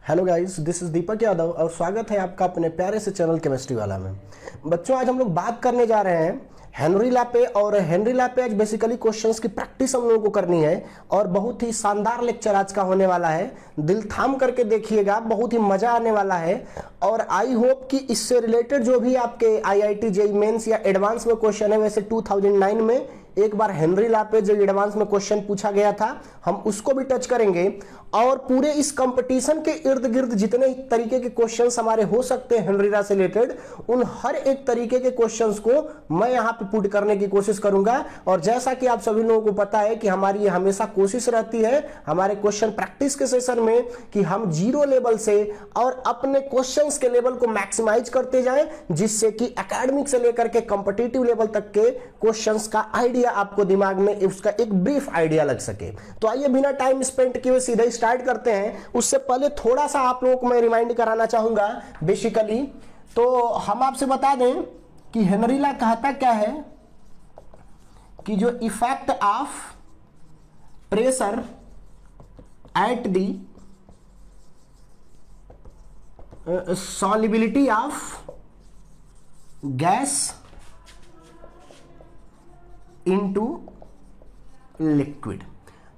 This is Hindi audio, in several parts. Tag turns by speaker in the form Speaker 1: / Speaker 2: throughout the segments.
Speaker 1: Hello guys, this is Deepak Yadav और स्वागत है आपका अपने प्यारे से चैनल केमिस्ट्री वाला में। बच्चों, आज हम लोग बात करने जा रहे हैं हेनरी लापे। और हेनरी लापे आज बेसिकली क्वेश्चंस की प्रैक्टिस हम लोगों को करनी है और बहुत ही शानदार लेक्चर आज का होने वाला है। दिल थाम करके देखिएगा, बहुत ही मजा आने वाला है। और आई होप कि इससे रिलेटेड जो भी आपके आईआईटी जेईई मेंस या एडवांस में क्वेश्चन है, वैसे 2009 में एक बार हेनरी लापे जो एडवांस में क्वेश्चन पूछा गया था, हम उसको भी टच करेंगे। और पूरे इस कंपटीशन के इर्द गिर्द जितने तरीके के क्वेश्चंस हमारे हो सकते हैं हेनरी ला से रिलेटेड, उन हर एक तरीके के क्वेश्चंस को मैं यहां पे पुट करने की कोशिश करूंगा। और जैसा कि आप सभी लोगों को पता है कि हमारी ये हमेशा कोशिश रहती है हमारे क्वेश्चन प्रैक्टिस के सेशन में कि हम जीरो लेवल से और अपने क्वेश्चंस के लेवल को मैक्सिमाइज करते जाएं, जिससे कि एकेडमिक से लेकर के कॉम्पिटिटिव लेवल तक के क्वेश्चंस का आइडिया आपको दिमाग में उसका एक ब्रीफ आइडिया लग सके। तो आइए बिना टाइम स्पेंड किए सीधे स्टार्ट करते हैं। उससे पहले थोड़ा सा आप लोगों को मैं रिमाइंड कराना चाहूंगा बेसिकली। तो हम आपसे बता दें कि हेनरी ला कहता क्या है कि जो effect of pressure at the solubility of gas into liquid.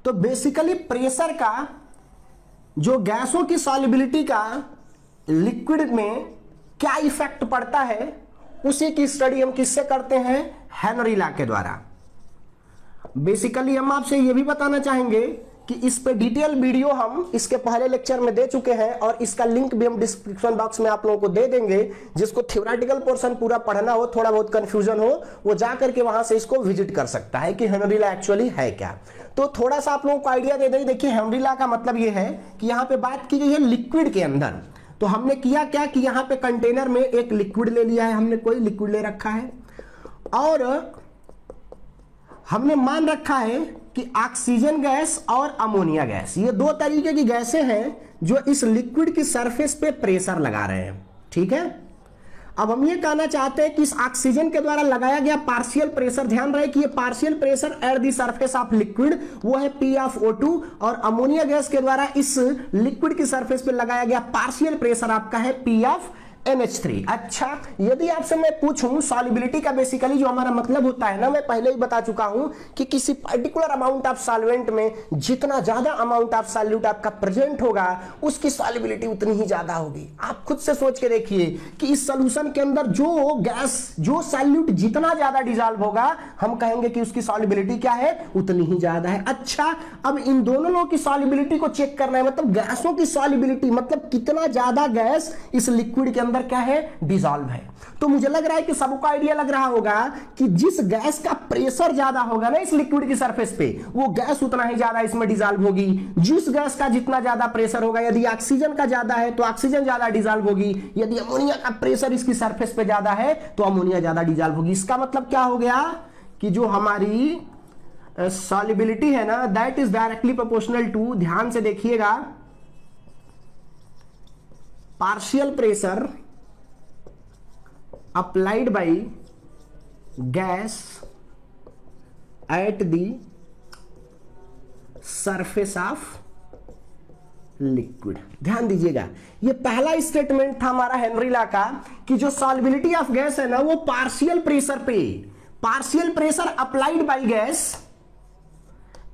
Speaker 1: तो बेसिकली प्रेशर का जो गैसों की सॉल्युबिलिटी का लिक्विड में क्या इफेक्ट पड़ता है, उसी की स्टडी हम किससे करते हैं? हेनरी ला के द्वारा। बेसिकली हम आपसे यह भी बताना चाहेंगे कि इस पे डिटेल वीडियो हम इसके पहले लेक्चर में दे चुके हैं और इसका लिंक भी हम डिस्क्रिप्शन बॉक्स में आप लोगों को दे देंगे। जिसको थ्योरेटिकल पोर्शन पूरा पढ़ना हो, थोड़ा बहुत कंफ्यूजन हो, वो जा करके वहां से इसको विजिट कर सकता है कि हेनरी ला एक्चुअली है क्या। तो थोड़ा सा आप लोगों को आइडिया दे दें। देखिए, हेनरी ला का मतलब ये है कि यहाँ पे बात की गई है लिक्विड के अंदर। तो हमने किया क्या कि यहाँ पे कंटेनर में एक लिक्विड ले लिया है, हमने कोई लिक्विड ले रखा है और हमने मान रखा है कि ऑक्सीजन गैस और अमोनिया गैस, ये दो तरीके की गैसें हैं जो इस लिक्विड की सरफेस पे प्रेशर लगा रहे हैं। ठीक है, अब हम ये कहना चाहते हैं कि इस ऑक्सीजन के द्वारा लगाया गया पार्शियल प्रेशर, ध्यान रहे कि ये partial pressure at the surface of liquid वो है P(O2) और अमोनिया गैस के द्वारा इस लिक्विड की सरफेस पे लगाया गया पार्शियल प्रेशर आपका है NH3। अच्छा, यदि आपसे मैं पूछूं सॉल्युबिलिटी का, बेसिकली जो हमारा मतलब होता है ना, मैं पहले ही बता चुका हूं कि किसी पर्टिकुलर अमाउंट ऑफ सॉल्वेंट में जितना ज्यादा अमाउंट ऑफ सॉल्यूट आपका प्रेजेंट होगा, उसकी सॉल्युबिलिटी उतनी ही ज्यादा होगी। आप खुद से सोच के देखिए कि इस सॉल्यूशन के अंदर जो गैस, जो सॉल्यूट जितना ज्यादा डिसॉल्व होगा, हम कहेंगे कि उसकी सॉल्युबिलिटी क्या है? उतनी ही ज्यादा है। अच्छा, अब इन दोनों लोगों की सॉल्युबिलिटी को चेक करना है, मतलब गैसों की सॉल्युबिलिटी, मतलब कितना ज्यादा गैस इस लिक्विड के अंदर क्या है? डिसॉल्व है। तो मुझे लग रहा है कि सबको आइडिया लग रहा होगा कि जिस गैस का प्रेशर ज्यादा होगा ना इस लिक्विड की सरफेस पे, वो गैस उतना ही ज्यादा इसमें डिसॉल्व होगी। जिस गैस का जितना ज्यादा प्रेशर होगा, यदि ऑक्सीजन का ज्यादा है तो ऑक्सीजन ज्यादा डिसॉल्व होगी, यदि अमोनिया का प्रेशर इसकी सरफेस पे ज्यादा है तो अमोनिया ज्यादा डिसॉल्व होगी। इसका मतलब क्या हो गया कि जो हमारी सॉल्युबिलिटी है ना, that is directly proportional to, ध्यान से देखिएगा, partial pressure applied by gas at the surface of liquid. ध्यान दीजिएगा, ये पहला स्टेटमेंट था हमारा हेनरी ला का कि जो सॉल्युबिलिटी ऑफ गैस है ना, वो पार्शियल प्रेशर पे, partial pressure applied by gas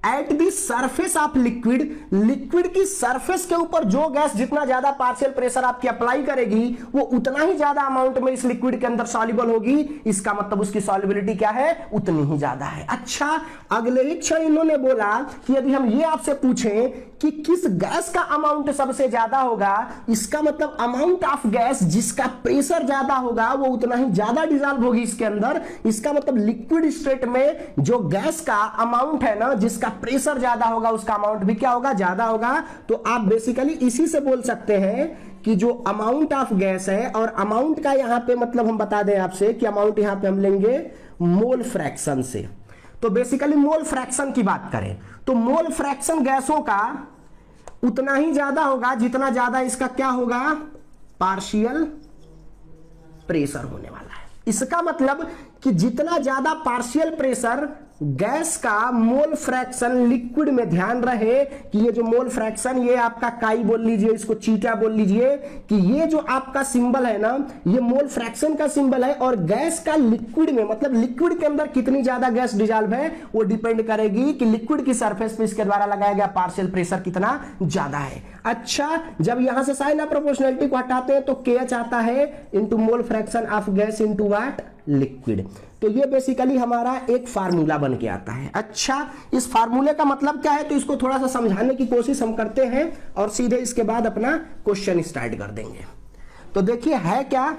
Speaker 1: at the surface of liquid, liquid की सरफेस के ऊपर जो गैस जितना ज्यादा पार्शियल प्रेशर आपकी अप्लाई करेगी, वो उतना ही ज्यादा अमाउंट में इस लिक्विड के अंदर सॉल्युबल होगी। इसका मतलब उसकी सॉल्युबिलिटी क्या है? उतनी ही ज्यादा है। अच्छा, अगले ही क्षण इन्होंने बोला कि यदि हम ये आपसे पूछें कि किस गैस का अमाउंट सबसे ज्यादा होगा, इसका मतलब अमाउंट ऑफ गैस जिसका प्रेशर ज्यादा होगा वो उतना ही ज्यादा डिसॉल्व होगी इसके अंदर। इसका मतलब लिक्विड स्टेट में जो गैस का अमाउंट है ना, जिसका प्रेशर ज्यादा होगा, उसका अमाउंट भी क्या होगा? ज्यादा होगा। तो आप बेसिकली इसी से बोल सकते हैं कि जो अमाउंट ऑफ गैस है, और अमाउंट का यहां पे मतलब हम बता दें आपसे कि अमाउंट यहां पे हम लेंगे मोल फ्रैक्शन से। तो बेसिकली मोल फ्रैक्शन की बात करें तो मोल फ्रैक्शन गैसों का उतना ही ज्यादा होगा जितना ज्यादा इसका क्या होगा? पार्शियल प्रेशर होने वाला है। इसका मतलब कि जितना ज्यादा पार्शियल प्रेशर गैस का मोल फ्रैक्शन लिक्विड में, ध्यान रहे कि ये जो मोल फ्रैक्शन, ये आपका काई बोल लीजिए, इसको चीटा बोल लीजिए, कि ये जो आपका सिंबल है ना, ये मोल फ्रैक्शन का सिंबल है। और गैस का लिक्विड में, मतलब लिक्विड के अंदर कितनी ज्यादा गैस डिजॉल्व है, वो डिपेंड करेगी कि लिक्विड की सरफेस पे इसके द्वारा लगाया गया पार्शियल प्रेशर कितना ज्यादा है। अच्छा, जब यहां से साइन ऑफ प्रोपोर्शनैलिटी को हटाते हैं तो KH आता है into mole fraction of gas into what, liquid. तो ये बेसिकली हमारा एक फार्मूला बन के आता है। अच्छा, इस फार्मूले का मतलब क्या है, तो इसको थोड़ा सा समझाने की कोशिश हम करते हैं और सीधे इसके बाद अपना क्वेश्चन स्टार्ट कर देंगे। तो देखिए है क्या,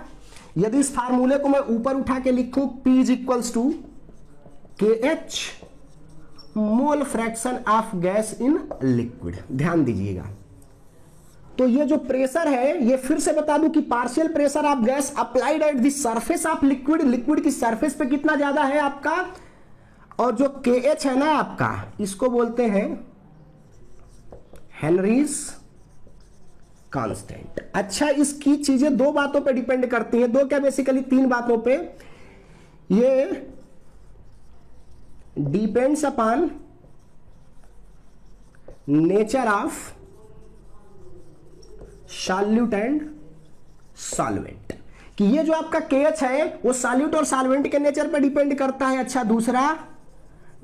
Speaker 1: यदि इस फार्मूले को मैं ऊपर उठा के लिखूं, P is equals to KH mole fraction of gas in liquid. ध्यान दीजिएगा, तो ये जो प्रेशर है, ये फिर से बता दूं कि partial pressure of gas applied at the surface of liquid, liquid की सरफेस पे कितना ज्यादा है आपका, और जो KH है ना आपका, इसको बोलते हैं हेनरीज कांस्टेंट। अच्छा, इसकी चीजें दो बातों पे डिपेंड करती हैं, दो क्या बेसिकली तीन बातों पे। ये depends upon nature of solute and solvent, कि ये जो आपका KH है वो सॉल्यूट और सॉल्वेंट के नेचर पर डिपेंड करता है। अच्छा, दूसरा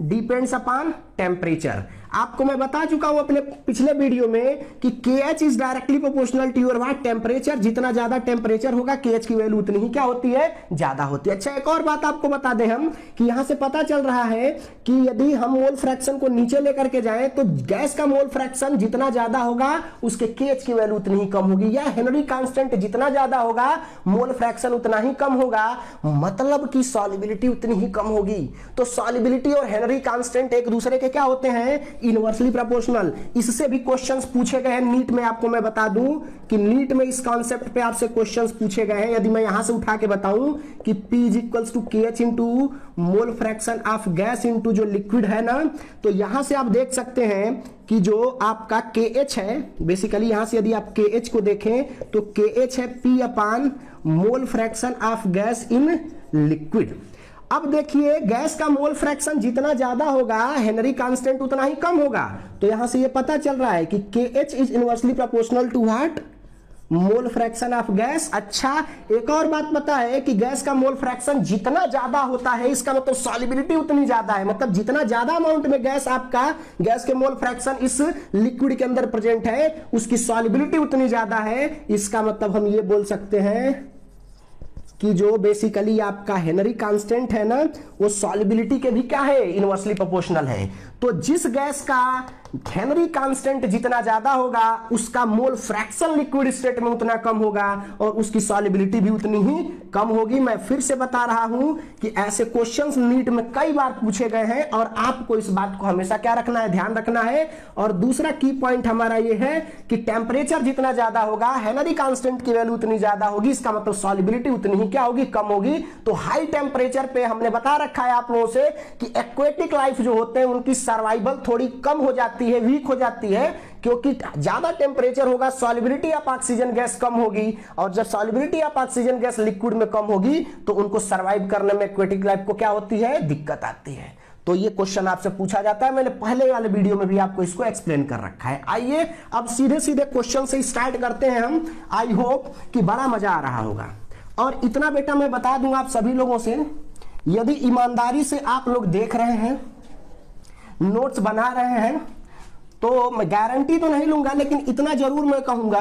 Speaker 1: डिपेंड्स अपॉन टेम्परेचर। आपको मैं बता चुका हूं अपने पिछले वीडियो में कि KH is directly proportional to your what, temperature. जितना ज्यादा टेम्परेचर होगा KH की वैल्यू उतनी ही क्या होती है, ज्यादा होती है। अच्छा, एक और बात आपको बता दें हम कि यहां से पता चल रहा है कि यदि हम मोल फ्रैक्शन को नीचे लेकर के जाएं तो गैस का मोल फ्रैक्शन जितना ज्यादा होगा उसके KH की वैल्यू उतनी ही कम होगी, या हेनरी कांस्टेंट जितना ज्यादा होगा मोल फ्रैक्शन उतना ही कम होगा, मतलब कि सॉल्युबिलिटी उतनी ही कम होगी। तो सॉल्युबिलिटी और हेनरी कांस्टेंट एक दूसरे के क्या होते हैं, इनवर्सली प्रोपोर्शनल। इससे भी क्वेश्चंस पूछे गए हैं नीट में। आपको मैं बता दूं कि नीट में इस कॉन्सेप्ट पे आपसे क्वेश्चंस पूछे गए हैं। यदि मैं यहां से उठा के बताऊं कि P is equals to KH into mole fraction of gas into जो लिक्विड है ना, तो यहां से आप देख सकते हैं कि जो आपका KH है, बेसिकली यहां से यदि आप KH को देखें तो KH है P upon mole fraction of gas in liquid. अब देखिए, गैस का मोल फ्रैक्शन जितना ज्यादा होगा हेनरी कांस्टेंट उतना ही कम होगा। तो यहां से ये पता चल रहा है कि KH is inversely proportional to what, mole fraction of gas. अच्छा, एक और बात पता है कि गैस का मोल फ्रैक्शन जितना ज्यादा होता है, इसका मतलब सॉल्युबिलिटी उतनी ज्यादा है। मतलब जितना ज्यादा अमाउंट में गैस आपका, गैस के मोल फ्रैक्शन इस लिक्विड के अंदर प्रेजेंट है, उसकी सॉल्युबिलिटी उतनी ज्यादा है। इसका मतलब हम ये बोल सकते हैं कि जो बेसिकली आपका हेनरी कांस्टेंट है ना, वो सॉल्युबिलिटी के भी क्या है, इनवर्सली प्रोपोर्शनल है। तो जिस गैस का हेनरी कांस्टेंट जितना ज्यादा होगा उसका मोल फ्रैक्शन लिक्विड स्टेट में उतना कम होगा और उसकी सॉल्युबिलिटी भी उतनी ही कम होगी। मैं फिर से बता रहा हूं कि ऐसे क्वेश्चंस नीट में कई बार पूछे गए हैं और आपको इस बात को हमेशा क्या रखना है, ध्यान रखना है। और दूसरा की पॉइंट हमारा ये है कि टेम्परेचर जितना ज्यादा होगा हेनरी कांस्टेंट की वैल्यू उतनी ज्यादा होगी, इसका मतलब सॉल्युबिलिटी उतनी ही क्या होगी, कम होगी। तो हाई टेम्परेचर पे हमने बता रखा है आप लोगों से कि एक्वेटिक लाइफ जो होते हैं उनकी सर्वाइवल थोड़ी कम हो जाती है, वीक हो जाती है, क्योंकि ज्यादा टेम्परेचर होगा, सॉल्युबिलिटी ऑफ ऑक्सीजन गैस कम होगी, और जब solubility of oxygen gas liquid में कम होगी तो उनको सर्वाइव करने में एक्वेटिक लाइफ को क्या होती है, दिक्कत आती है। तो ये क्वेश्चन आपसे पूछा जाता है, मैंने पहले वाले वीडियो में भी आपको इसको एक्सप्लेन कर रखा है। आइए अब सीधे सीधे क्वेश्चन से स्टार्ट करते हैं हम। आई होप कि बड़ा मजा आ रहा होगा। और इतना बेटा मैं बता दूंगा आप सभी लोगों से, यदि ईमानदारी से आप लोग देख रहे हैं, नोट्स बना रहे हैं, तो मैं गारंटी तो नहीं लूंगा, लेकिन इतना जरूर मैं कहूंगा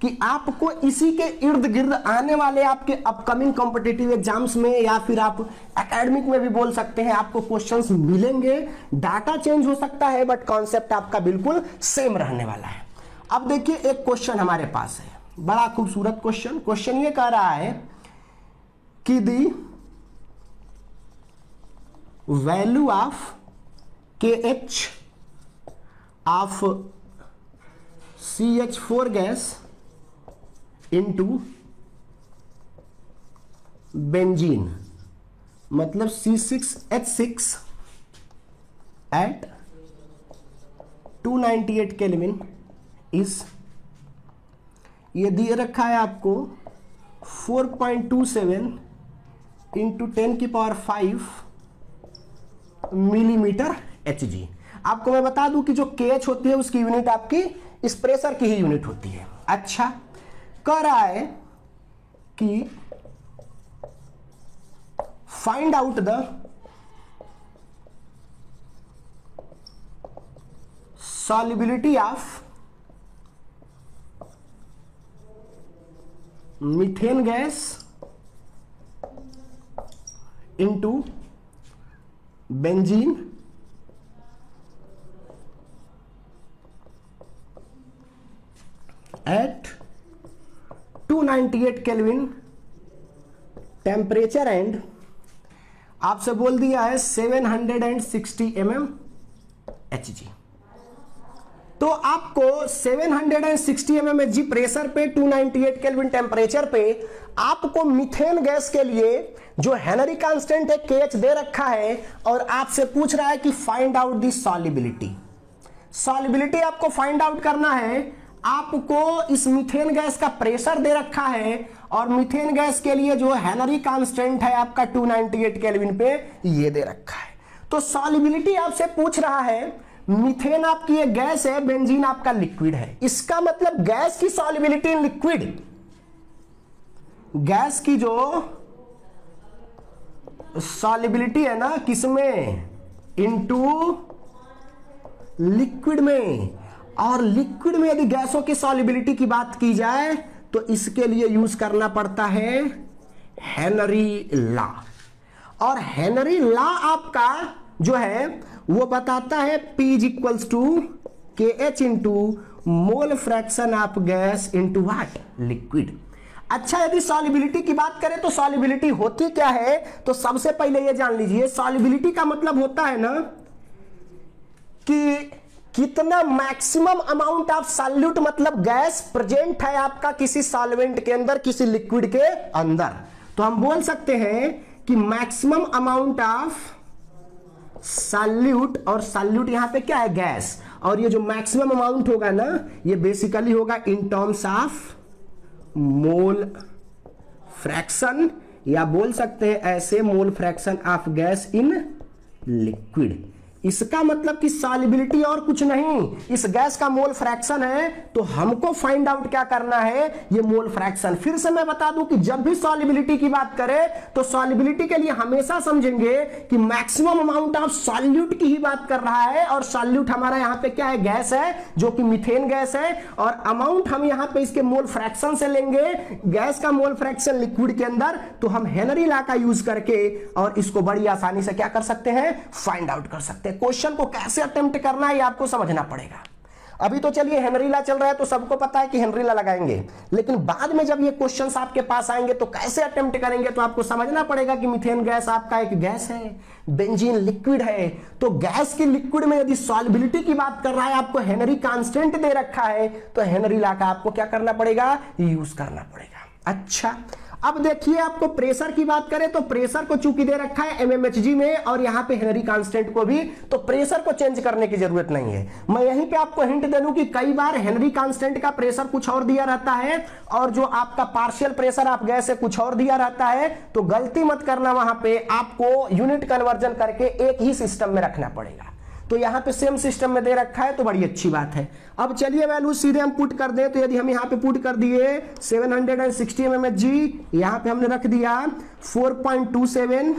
Speaker 1: कि आपको इसी के इर्द गिर्द आने वाले आपके अपकमिंग कॉम्पिटिटिव एग्जाम्स में या फिर आप एकेडमिक में भी बोल सकते हैं, आपको क्वेश्चंस मिलेंगे। डाटा चेंज हो सकता है बट कॉन्सेप्ट आपका बिल्कुल सेम रहने वाला है। अब देखिए, एक क्वेश्चन हमारे पास है, बड़ा खूबसूरत क्वेश्चन। क्वेश्चन ये कह रहा है कि the value of KH of CH4 gas into benzene, मतलब C6H6 at 298 केल्विन इज, ये दिए रखा है आपको 4.27 इंटू 10 की पावर 5 मिलीमीटर Hg। आपको मैं बता दूं कि जो kH होती है उसकी यूनिट आपकी इस प्रेशर की ही यूनिट होती है। अच्छा, कह रहा है कि find out the solubility of methane gas into benzene at 298 Kelvin temperature and आपसे बोल दिया है 760 mm Hg। तो आपको 760 mm Hg प्रेशर पे 298 केल्विन टेम्परेचर पे आपको मीथेन गैस के लिए जो हेनरी कांस्टेंट है KH दे रखा है और आपसे पूछ रहा है कि फाइंड आउट दी सॉल्युबिलिटी। सॉल्युबिलिटी आपको फाइंड आउट करना है। आपको इस मीथेन गैस का प्रेशर दे रखा है और मीथेन गैस के लिए जो हेनरी कांस्टेंट है आपका 298 केल्विन पे ये दे रखा है। तो सॉल्युबिलिटी आपसे पूछ रहा है, मीथेन आपकी एक गैस है, बेंजीन आपका लिक्विड है। इसका मतलब गैस की सॉल्युबिलिटी इन लिक्विड, गैस की जो सॉल्युबिलिटी है ना किसमें, इनटू लिक्विड में। और लिक्विड में यदि गैसों की सॉल्युबिलिटी की बात की जाए तो इसके लिए यूज करना पड़ता है हेनरी लॉ। और हेनरी लॉ आपका जो है वो बताता है P is equals to KH into mole fraction of gas into what, liquid. अच्छा, यदि सॉल्युबिलिटी की बात करें तो सॉल्युबिलिटी होती क्या है, तो सबसे पहले ये जान लीजिए, सॉल्युबिलिटी का मतलब होता है ना कि कितना मैक्सिमम अमाउंट ऑफ सॉल्यूट, मतलब गैस प्रेजेंट है आपका किसी सॉल्वेंट के अंदर, किसी लिक्विड के अंदर। तो हम बोल सकते हैं कि मैक्सिमम अमाउंट ऑफ सॉल्यूट, और सॉल्यूट यहां पे क्या है, गैस। और ये जो मैक्सिमम अमाउंट होगा ना ये बेसिकली होगा in terms of mole fraction, या बोल सकते हैं ऐसे मोल fraction of gas in liquid. इसका मतलब कि सॉल्युबिलिटी और कुछ नहीं, इस गैस का मोल फ्रैक्शन है। तो हमको फाइंड आउट क्या करना है, ये मोल फ्रैक्शन। फिर से मैं बता दूं कि जब भी सॉल्युबिलिटी की बात करें तो सॉल्युबिलिटी के लिए हमेशा समझेंगे कि मैक्सिमम अमाउंट ऑफ सॉल्यूट की ही बात कर रहा है। और सॉल्यूट हमारा यहां पे क्या है, गैस है, जो कि मीथेन गैस है। और अमाउंट हम यहां पे इसके मोल फ्रैक्शन से लेंगे, गैस का मोल फ्रैक्शन लिक्विड के अंदर। तो हम हेनरी लॉ का यूज करके और इसको बड़ी आसानी से क्या कर सकते हैं, फाइंड आउट कर सकते हैं। क्वेश्चन को कैसे अटेम्प्ट करना है ये आपको समझना पड़ेगा। अभी तो चलिए हेनरी लॉ चल रहा है तो सबको पता है कि हेनरी लॉ लगाएंगे, लेकिन बाद में जब ये क्वेश्चंस आपके पास आएंगे तो कैसे अटेम्प्ट करेंगे, तो आपको समझना पड़ेगा कि मीथेन गैस आपका एक गैस है, बेंजीन लिक्विड है। तो गैस की लिक्विड में यदि सॉल्युबिलिटी की बात कर रहा है, आपको हेनरी कांस्टेंट दे रखा है, तो हेनरी लॉ का आपको क्या करना पड़ेगा, यूज करना पड़ेगा। अच्छा, अब देखिए आपको प्रेशर की बात करें तो प्रेशर को चूंकि दे रखा है mmHg में और यहां पे हेनरी कांस्टेंट को भी, तो प्रेशर को चेंज करने की जरूरत नहीं है। मैं यहीं पे आपको हिंट दे दूं कि कई बार हेनरी कांस्टेंट का प्रेशर कुछ और दिया रहता है और जो आपका पार्शियल प्रेशर ऑफ गैस है कुछ और दिया रहता है। तो गलती मत करना, वहां पे आपको यूनिट कन्वर्जन करके एक ही सिस्टम में रखना पड़ेगा। तो यहां पे सेम सिस्टम में दे रखा है तो बड़ी अच्छी बात है। अब चलिए वैल्यू सीधे हम पुट कर दें, तो यदि हम यहां पे पुट कर दिए 760 mmHg, यहां पे हमने रख दिया 4.27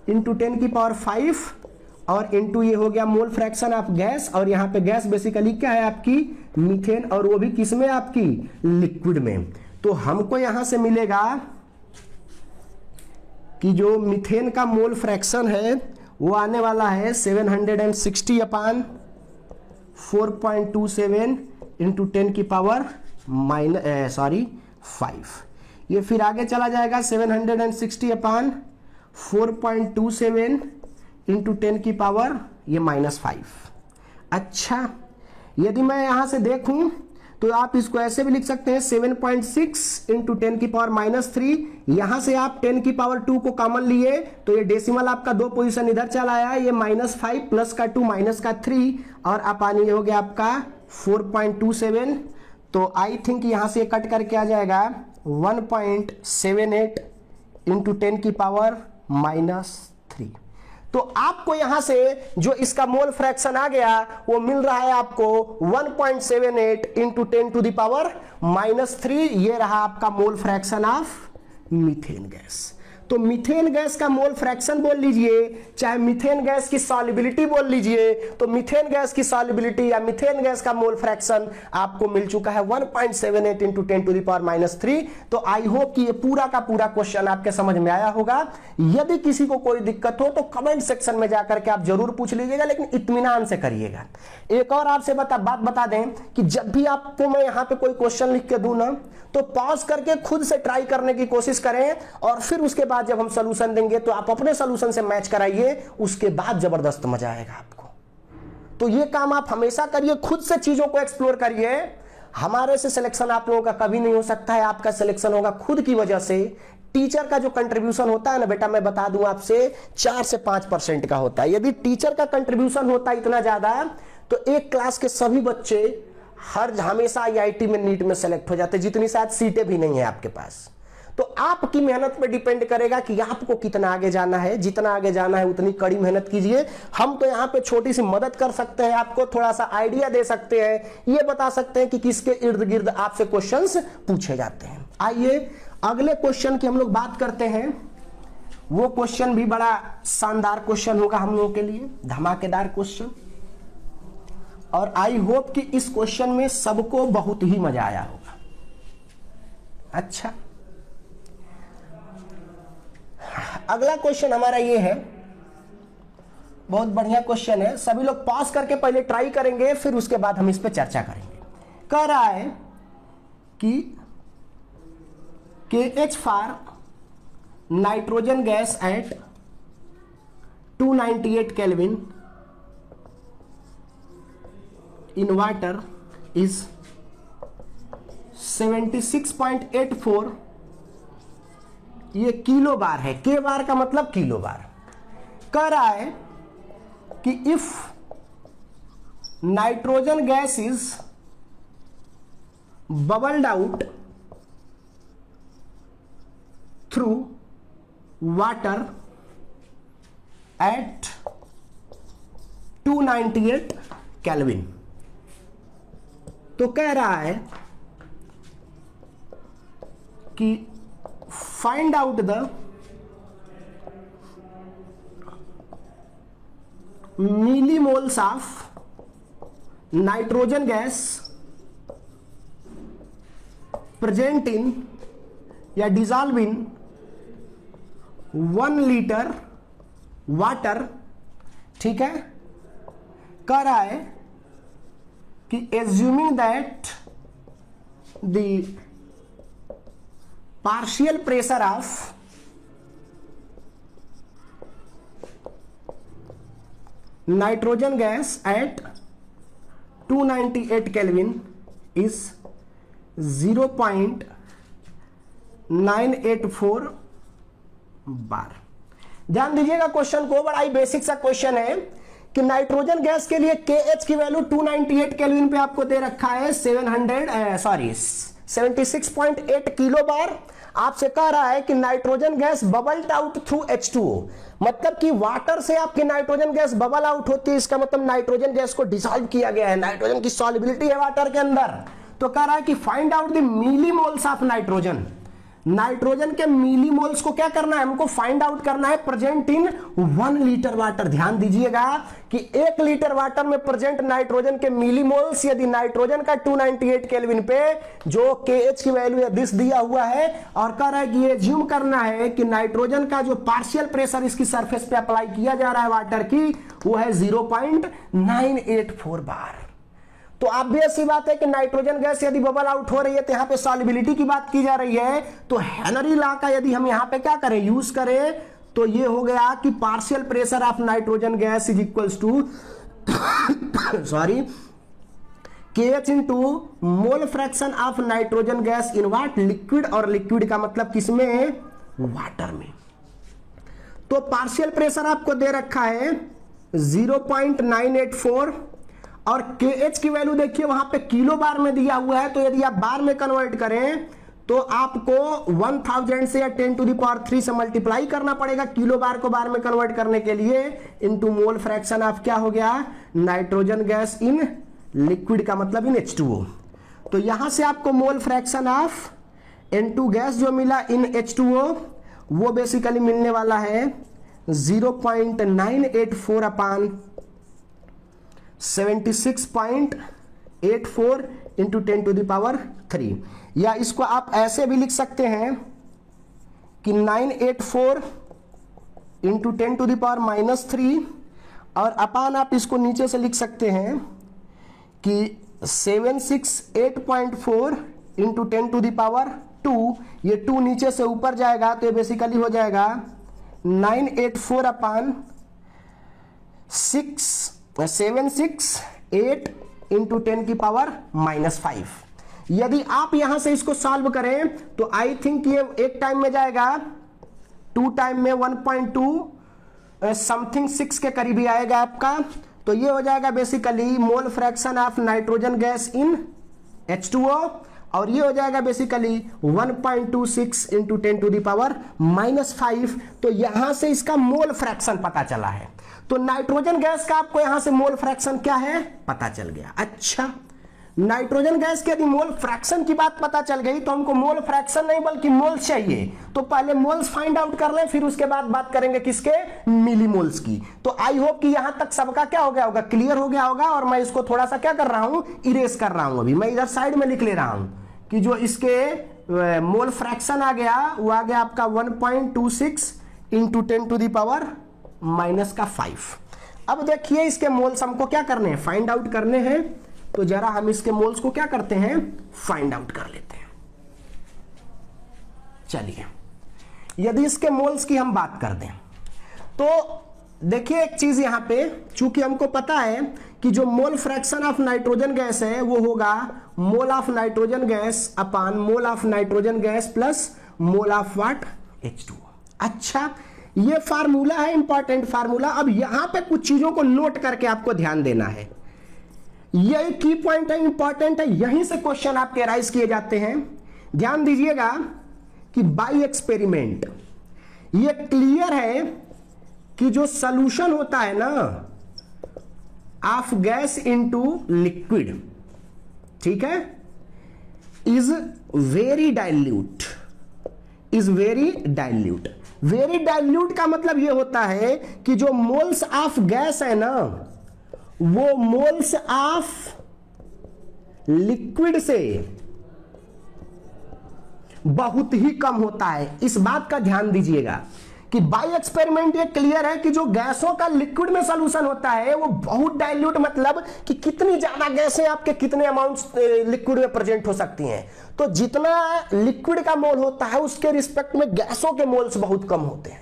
Speaker 1: इंटू 10 की पावर 5 और इंटू ये हो गया मोल फ्रैक्शन ऑफ गैस। और यहां पे गैस बेसिकली क्या है आपकी, मीथेन, और वो भी किसमें, आपकी लिक्विड में। तो हमको यहां से मिलेगा कि जो मीथेन का मोल फ्रैक्शन है वो आने वाला है 760 अपान 4.27 इंटू 10 की पावर 5। ये फिर आगे चला जाएगा 760 अपान 4.27 इंटू 10 की पावर ये -5। अच्छा, यदि मैं यहां से देखूं तो आप इसको ऐसे भी लिख सकते हैं 7.6 इंटू 10 की पावर -3। यहां से आप 10 की पावर 2 को कॉमन लिए तो ये डेसिमल आपका 2 पोजीशन इधर चला आया, ये -5 प्लस का 2 माइनस का 3 और अपानी हो गया आपका 4.27। तो आई थिंक यहां से कट करके आ जाएगा 1.78 इंटू 10 की पावर -3। तो आपको यहां से जो इसका मोल फ्रैक्शन आ गया वो मिल रहा है आपको 1.78 इंटू 10⁻⁻3। ये रहा आपका मोल फ्रैक्शन ऑफ मीथेन गैस। तो मीथेन गैस का मोल फ्रैक्शन बोल लीजिए, चाहे मीथेन गैस की सॉल्युबिलिटी बोल लीजिए, तो मीथेन गैस की सॉल्युबिलिटी या मीथेन गैस का मोल फ्रैक्शन आपको मिल चुका है 1.78 इंटू 10⁻⁻3। तो आई होप कि ये पूरा का पूरा क्वेश्चन आपके समझ में आया होगा। यदि किसी को कोई दिक्कत हो तो कमेंट सेक्शन में जाकर के आप जरूर पूछ लीजिएगा, लेकिन इत्मीनान से करिएगा। एक और आपसे बात बता दें कि जब भी आपको मैं यहाँ पे कोई क्वेश्चन लिख के दूं ना, तो पॉज करके खुद से ट्राई करने की कोशिश करें, और फिर उसके बाद जब हम सॉल्यूशन देंगे तो आप अपने सॉल्यूशन से मैच कराइए, उसके बाद जबरदस्त मजा आएगा आपको। तो ये काम आप हमेशा करिए, खुद से चीजों को एक्सप्लोर करिए। हमारे से सिलेक्शन आप लोगों का कभी नहीं हो सकता है, आपका सिलेक्शन होगा खुद की वजह से। टीचर का जो कंट्रीब्यूशन होता है ना बेटा, मैं बता दूं आपसे 4 से 5% का होता है। यदि टीचर का कंट्रीब्यूशन होता है इतना ज्यादा, तो एक क्लास के सभी बच्चे हमेशा आईआईटी में, नीट में सेलेक्ट हो जाते, जितनी शायद सीटें भी नहीं है आपके पास। तो आपकी मेहनत पे डिपेंड करेगा कि आपको कितना आगे जाना है। जितना आगे जाना है उतनी कड़ी मेहनत कीजिए। हम तो यहाँ पे छोटी सी मदद कर सकते हैं, आपको थोड़ा सा आइडिया दे सकते हैं, ये बता सकते हैं कि किसके इर्द गिर्द आपसे क्वेश्चंस पूछे जाते हैं। आइए अगले क्वेश्चन की हम लोग बात करते हैं। वो क्वेश्चन भी बड़ा शानदार क्वेश्चन होगा हम लोगों के लिए, धमाकेदार क्वेश्चन, और आई होप कि इस क्वेश्चन में सबको बहुत ही मजा आया होगा। अच्छा, अगला क्वेश्चन हमारा ये है, बहुत बढ़िया क्वेश्चन है। सभी लोग पॉज करके पहले ट्राई करेंगे, फिर उसके बाद हम इस पे चर्चा करेंगे। कह रहा है कि KH for nitrogen gas at 298 kelvin in water is 76.84। ये किलो बार है, के बार का मतलब किलो बार। कह रहा है कि if nitrogen gas is bubbled out through water at 298 kelvin. तो कह रहा है कि find out the millimoles of nitrogen gas present in या डिजॉल्व इन 1 लीटर वाटर। ठीक है, कह रहा है कि assuming that the partial pressure of nitrogen gas at 298 Kelvin is 0.984 बार। ध्यान दीजिएगा क्वेश्चन को, बड़ा ही बेसिक सा क्वेश्चन है कि नाइट्रोजन गैस के लिए KH की वैल्यू 298 केल्विन पे आपको दे रखा है 76.8 किलो बार। आपसे कह रहा है कि nitrogen gas bubbled out through H2O, मतलब कि वाटर से आपकी नाइट्रोजन गैस बबल आउट होती है, इसका मतलब नाइट्रोजन गैस को डिसॉल्व किया गया है, नाइट्रोजन की सॉल्युबिलिटी है वाटर के अंदर। तो कह रहा है कि find out the millimoles of nitrogen. Nitrogen के मिलीमोल्स को क्या करना है, हमको फाइंड आउट करना है प्रेजेंट इन 1 लीटर वाटर। ध्यान दीजिएगा कि 1 लीटर वाटर में प्रेजेंट नाइट्रोजन के मिलीमोल्स, यदि नाइट्रोजन का 298 केल्विन पे जो KH की वैल्यू है दिस दिया हुआ है, और कह रहा है कि ये ज्यूम करना है कि नाइट्रोजन का जो पार्शियल प्रेशर इसकी सरफेस पे अप्लाई किया जा रहा है वाटर की, वो है 0.984 बार। तो ऑब्वियस सी बात है कि नाइट्रोजन गैस यदि बबल आउट हो रही है, तो यहां पे सॉल्युबिलिटी की बात की जा रही है, तो हेनरी लॉ का यदि हम यहां पे क्या करें, यूज करें, तो ये हो गया कि partial pressure of nitrogen gas is equals to KH into mole fraction of nitrogen gas in what, liquid, और लिक्विड का मतलब किसमें, वाटर में। तो पार्शियल प्रेशर आपको दे रखा है 0.984, और KH की वैल्यू देखिए वहां पे किलो बार में दिया हुआ है, तो यदि आप बार में कन्वर्ट करें तो आपको 1000 से या 10⁻³ से मल्टीप्लाई करना पड़ेगा किलो बार को बार में कन्वर्ट करने के लिए, इनटू मोल फ्रैक्शन ऑफ क्या हो गया, नाइट्रोजन गैस इन लिक्विड का मतलब इन H2O। तो यहां से आपको मोल फ्रैक्शन ऑफ N2 गैस जो मिला इन H2O वो बेसिकली मिलने वाला है 0.984 अपान 76.84 इंटू 10⁻³ या इसको आप ऐसे भी लिख सकते हैं कि 984 इंटू 10⁻³ और अपान आप इसको नीचे से लिख सकते हैं कि 768.4 इंटू 10⁻², ये 2 नीचे से ऊपर जाएगा तो ये बेसिकली हो जाएगा 984 अपान 768 इंटू 10⁻⁻5। यदि आप यहां से इसको सॉल्व करें तो आई थिंक ये एक टाइम में जाएगा, 2 टाइम में 1.2 समथिंग 6 के करीब ही आएगा आपका। तो ये हो जाएगा basically mole fraction of nitrogen gas in H2O और ये हो जाएगा बेसिकली 1.26 इंटू 10⁻⁻5। तो यहां से इसका मोल फ्रैक्शन पता चला है। तो नाइट्रोजन गैस का आपको यहां से मोल फ्रैक्शन क्या है पता चल गया। अच्छा, नाइट्रोजन गैस की यदि मोल फ्रैक्शन की बात पता चल गई तो हमको मोल फ्रैक्शन नहीं बल्कि मोल्स चाहिए। तो पहले मोल्स फाइंड आउट कर लें, फिर उसके बाद बात करेंगे किसके, मिलीमोल्स की। तो आई होप कि यहां तक सबका क्या हो गया होगा, क्लियर हो गया होगा। और मैं इसको थोड़ा सा क्या कर रहा हूं, इरेज कर रहा हूं। अभी मैं इधर साइड में लिख ले रहा हूं कि जो इसके मोल फ्रैक्शन आ गया वो आ गया आपका 1.26 इंटू 10⁻⁻5। अब देखिए इसके मोल्स हमको क्या करने हैं, फाइंड आउट करने हैं। तो जरा हम इसके मोल्स को क्या करते हैं, फाइंड आउट कर लेते हैं। चलिए, यदि इसके मोल्स की हम बात कर दें तो देखिए एक चीज यहां पे, चूंकि हमको पता है कि जो मोल फ्रैक्शन ऑफ नाइट्रोजन गैस है वो होगा mole of nitrogen gas upon mole of nitrogen gas plus mole of what, H2O। अच्छा, ये फार्मूला है, इंपॉर्टेंट फार्मूला। अब यहां पे कुछ चीजों को नोट करके आपको ध्यान देना है। यह की पॉइंट है, इंपॉर्टेंट है, यहीं से क्वेश्चन आपके राइज किए जाते हैं। ध्यान दीजिएगा कि बाय एक्सपेरिमेंट यह क्लियर है कि जो सॉल्यूशन होता है ना ऑफ गैस इनटू लिक्विड, ठीक है, is very dilute, is very dilute. Very dilute का मतलब यह होता है कि जो मोल्स ऑफ गैस है ना वो मोल्स ऑफ लिक्विड से बहुत ही कम होता है। इस बात का ध्यान दीजिएगा कि बाय एक्सपेरिमेंट ये क्लियर है कि जो गैसों का लिक्विड में सॉल्यूशन होता है वो बहुत डाइल्यूट, मतलब कि कितनी ज्यादा गैसें आपके कितने अमाउंट्स लिक्विड में प्रेजेंट हो सकती हैं। तो जितना लिक्विड का मोल होता है उसके रिस्पेक्ट में गैसों के मोल्स बहुत कम होते हैं।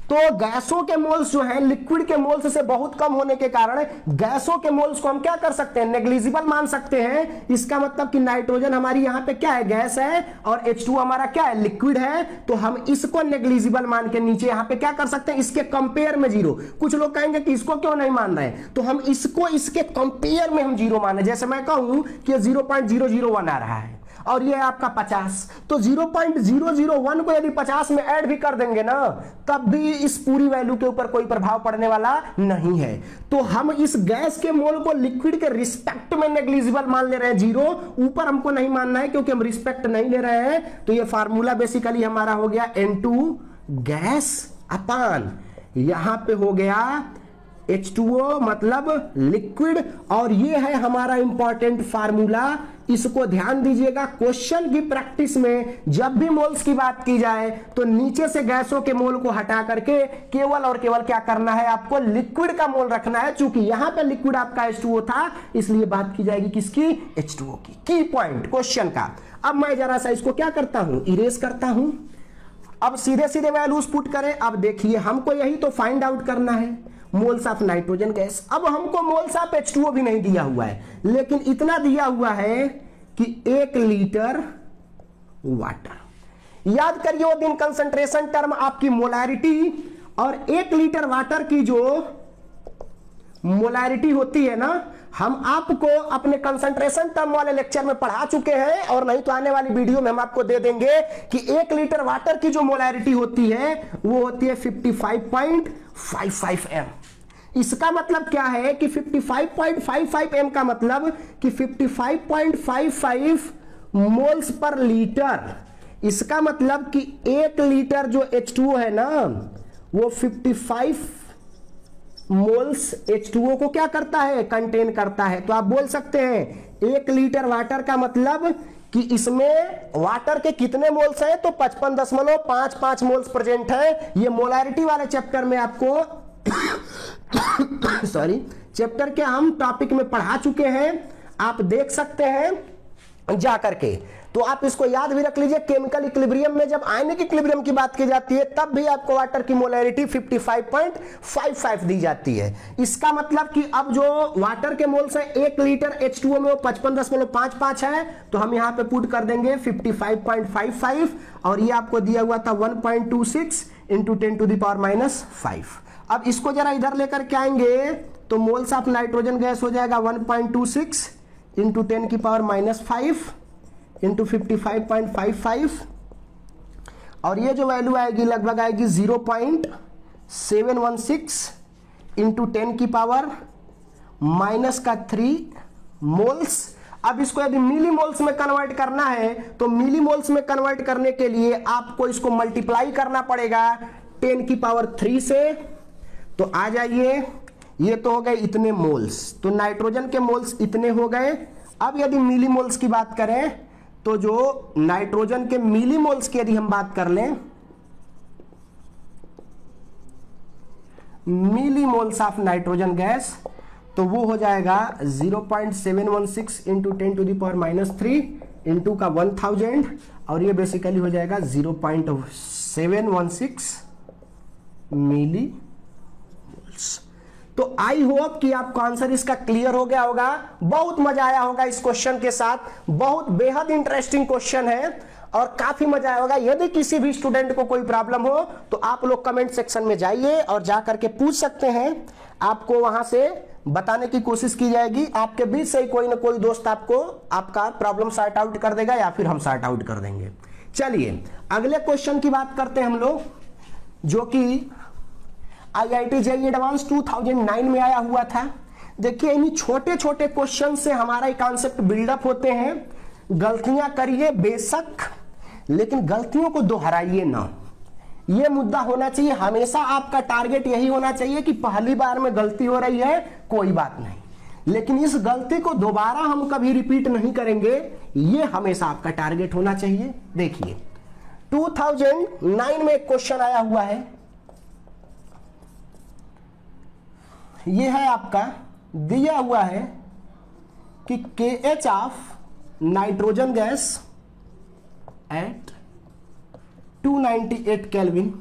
Speaker 1: तो गैसों के मोल्स जो हैं लिक्विड के मोल्स से बहुत कम होने के कारण गैसों के मोल्स को हम क्या कर सकते हैं, नेग्लिजिबल मान सकते हैं। इसका मतलब कि नाइट्रोजन हमारी यहां पे क्या है, गैस है, और H2 हमारा क्या है, लिक्विड है। तो हम इसको नेग्लिजिबल मान के नीचे यहां पे क्या कर सकते हैं, इसके कंपेयर में जीरो। कुछ लोग कहेंगे कि इसको क्यों नहीं मान रहे हैं, तो हम इसको इसके कंपेयर में हम जीरो माने। जैसे मैं कहूं कि 0.001 आ रहा है और ये आपका 50, तो 0.001 को यदि 50 में ऐड भी कर देंगे ना तब भी इस पूरी वैल्यू के ऊपर कोई प्रभाव पड़ने वाला नहीं है। तो हम इस गैस के मोल को लिक्विड के रिस्पेक्ट में नेग्लिजिबल मान ले रहे हैं, जीरो, ऊपर हमको नहीं मानना है क्योंकि हम रिस्पेक्ट नहीं ले रहे हैं। तो ये फार्मूला बेसिकली हमारा हो गया N2 गैस अपान यहां पे हो गया H2O मतलब लिक्विड। और ये है हमारा इंपॉर्टेंट फार्मूला, इसको ध्यान दीजिएगा। क्वेश्चन की प्रैक्टिस में जब भी मोल्स की बात की जाए तो नीचे से गैसों के मोल को हटा करके केवल और केवल क्या करना है, आपको लिक्विड का मोल रखना है। चूंकि यहां पे लिक्विड आपका H2O था इसलिए बात की जाएगी किसकी, H2O की। की पॉइंट क्वेश्चन का। अब मैं जरा सा इसको क्या करता हूं, इरेज करता हूं। अब सीधे सीधे वैल्यूज पुट करें। अब देखिए हमको यही तो फाइंड आउट करना है, मोल्स ऑफ नाइट्रोजन गैस। अब हमको मोल्स ऑफ H2O भी नहीं दिया हुआ है, लेकिन इतना दिया हुआ है कि 1 लीटर वाटर। याद करिए वो दिन कंसंट्रेशन टर्म आपकी मोलैरिटी, और 1 लीटर वाटर की जो मोलैरिटी होती है ना हम आपको अपने कंसंट्रेशन टर्म वाले लेक्चर में पढ़ा चुके हैं, और नहीं तो आने वाली वीडियो में हम आपको दे देंगे कि 1 लीटर वाटर की जो मोलैरिटी होती है वो होती है 55.55 m। इसका मतलब क्या है कि 55.55 m का मतलब कि 55.55 मोल्स पर लीटर। इसका मतलब कि 1 लीटर जो H2O है ना वो 55 मोल्स H2O को क्या करता है, कंटेन करता है। तो आप बोल सकते हैं 1 लीटर वाटर का मतलब कि इसमें वाटर के कितने मोल्स हैं, तो 55.55 मोल्स प्रेजेंट है। ये मोलैरिटी वाले चैप्टर में आपको सॉरी चैप्टर के हम टॉपिक में पढ़ा चुके हैं, आप देख सकते हैं जा करके। तो आप इसको याद भी रख लीजिए, केमिकल इक्विलिब्रियम में जब आयनिक इक्विलिब्रियम की बात की जाती है तब भी आपको वाटर की मोलैरिटी 55.55 दी जाती है। इसका मतलब कि अब जो वाटर के मोल्स है 1 लीटर H2O में वो 55.55 है, तो हम यहां पे पुट कर देंगे 55.55, और ये आपको दिया हुआ था 1.26 इंटू 10⁻⁻5। अब इसको जरा इधर लेकर के आएंगे तो मोल्स ऑफ नाइट्रोजन गैस हो जाएगा 1.26 इंटू 10⁻⁻5 इंटू 55.55, और ये जो वैल्यू आएगी लगभग आएगी 0.716 इंटू 10⁻³ मोल्स। अब इसको यदि मिली मोल्स में कन्वर्ट करना है तो मिली मोल्स में कन्वर्ट करने के लिए आपको इसको मल्टीप्लाई करना पड़ेगा 10⁻³ से। तो आ जाइए, ये तो हो गए इतने मोल्स, तो नाइट्रोजन के मोल्स इतने हो गए। अब यदि मिली मोल्स की बात करें तो जो नाइट्रोजन के मिली मोल्स की यदि हम बात कर लें, मिली मोल्स ऑफ नाइट्रोजन गैस, तो वो हो जाएगा 0.716 इंटू 10⁻³ इंटू का 1000, और ये बेसिकली हो जाएगा 0.716 मिली मोल्स। तो आई होप कि आपको आंसर इसका क्लियर हो गया होगा। बहुत मजा आया होगा इस क्वेश्चन के साथ, बहुत बेहद इंटरेस्टिंग क्वेश्चन है और काफी मजा आया होगा। यदि किसी भी स्टूडेंट को कोई प्रॉब्लम हो तो आप लोग कमेंट सेक्शन में जाइए और जा करके पूछ सकते हैं, आपको वहां से बताने की कोशिश की जाएगी। आपके बीच से ही कोई ना कोई दोस्त आपको आपका प्रॉब्लम सॉर्ट आउट कर देगा या फिर हम सॉर्ट आउट कर देंगे। चलिए अगले क्वेश्चन की बात करते हैं हम लोग, जो कि IIT JEE एडवांस 2009 में आया हुआ था। देखिए इन्हीं छोटे छोटे क्वेश्चन से हमारा एक कॉन्सेप्ट बिल्डअप होते हैं। गलतियां करिए बेशक, लेकिन गलतियों को दोहराइए ना। ये मुद्दा होना चाहिए हमेशा, आपका टारगेट यही होना चाहिए कि पहली बार में गलती हो रही है कोई बात नहीं, लेकिन इस गलती को दोबारा हम कभी रिपीट नहीं करेंगे, ये हमेशा आपका टारगेट होना चाहिए। देखिए 2009 में एक क्वेश्चन आया हुआ है, ये है आपका दिया हुआ है कि KH of nitrogen gas at 298 kelvin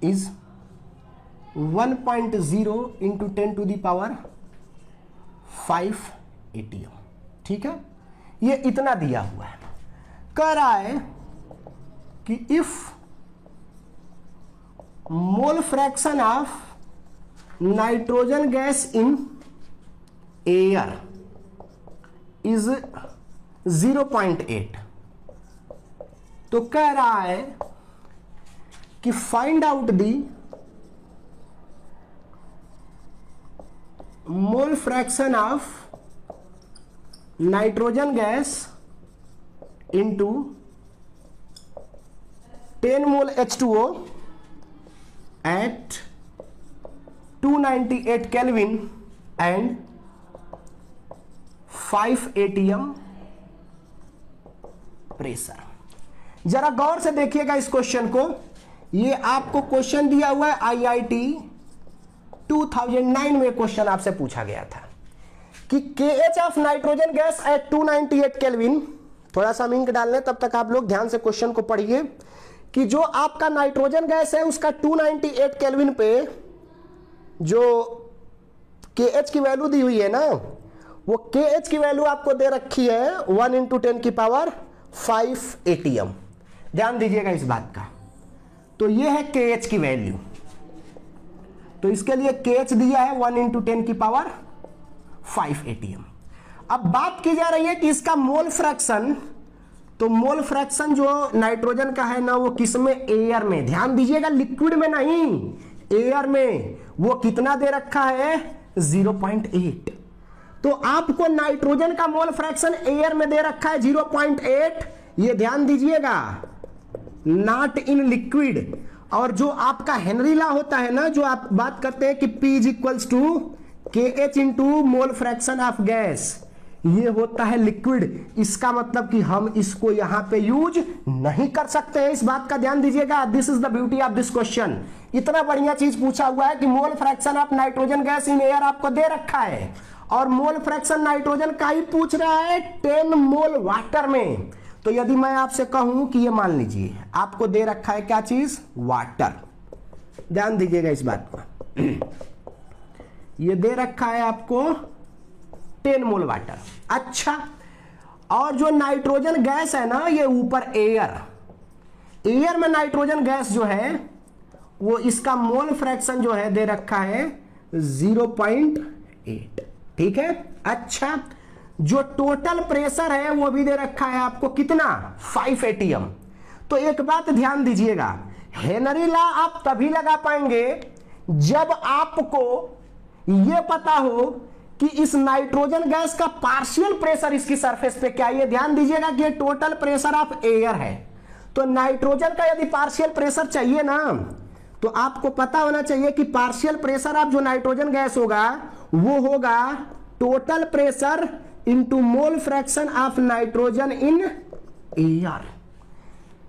Speaker 1: is 1.0 into 10⁵ ATM। ठीक है, ये इतना दिया हुआ है। कह रहा है कि if mole fraction of nitrogen gas in air is 0.8, तो कह रहा है कि find out the mole fraction of nitrogen gas into 10 मोल H2O at 298 kelvin and 5 ATM pressure. जरा गौर से देखिएगा इस क्वेश्चन को। ये आपको क्वेश्चन दिया हुआ है IIT 2009 में क्वेश्चन आपसे पूछा गया था कि KH of nitrogen gas at 298 kelvin. थोड़ा सा इंक डाल लें, तब तक आप लोग ध्यान से क्वेश्चन को पढ़िए कि जो आपका नाइट्रोजन गैस है उसका 298 केल्विन पे जो KH की वैल्यू दी हुई है ना, वो KH की वैल्यू आपको दे रखी है 1 इंटू 10⁵ ATM। ध्यान दीजिएगा इस बात का। तो ये है KH की वैल्यू, तो इसके लिए KH दिया है 1 इंटू 10⁵ 5 atm। अब बात की जा रही है कि इसका मोल फ्रैक्शन, तो मोल फ्रैक्शन जो नाइट्रोजन का है ना वो किस में, एयर में। ध्यान दीजिएगा लिक्विड में नहीं, एयर में। वो कितना दे रखा है, 0.8। तो आपको नाइट्रोजन का मोल फ्रैक्शन एयर में दे रखा है 0.8, ये ध्यान दीजिएगा, नॉट इन लिक्विड। और जो आपका हेनरी लॉ होता है ना, जो आप बात करते हैं कि P is equals to KH into mole fraction of gas, ये होता है लिक्विड। इसका मतलब कि हम इसको यहां पे यूज नहीं कर सकते हैं, इस बात का ध्यान दीजिएगा। This is the beauty of this question. इतना बढ़िया चीज पूछा हुआ है कि मोल fraction of nitrogen gas in air आपको दे रखा है, और मोल फ्रैक्शन नाइट्रोजन का ही पूछ रहा है 10 मोल वाटर में। तो यदि मैं आपसे कहूं कि ये मान लीजिए आपको दे रखा है क्या चीज, वाटर, ध्यान दीजिएगा इस बात को, ये दे रखा है आपको 10 मोल वाटर। अच्छा, और जो नाइट्रोजन गैस है ना ये ऊपर एयर में नाइट्रोजन गैस जो है वो इसका मोल फ्रैक्शन जो है दे रखा है 0.8, ठीक है। अच्छा, जो टोटल प्रेशर है वो भी दे रखा है आपको कितना, 5 atm। तो एक बात ध्यान दीजिएगा, हेनरी लॉ आप तभी लगा पाएंगे जब आपको यह पता हो कि इस नाइट्रोजन गैस का पार्शियल प्रेशर इसकी सरफेस पे क्या है। ये ध्यान दीजिएगा कि ये टोटल प्रेशर ऑफ एयर है, तो नाइट्रोजन का यदि पार्शियल प्रेशर चाहिए ना तो आपको पता होना चाहिए कि पार्शियल प्रेशर ऑफ जो नाइट्रोजन गैस होगा वो होगा total pressure into mole fraction of nitrogen in air.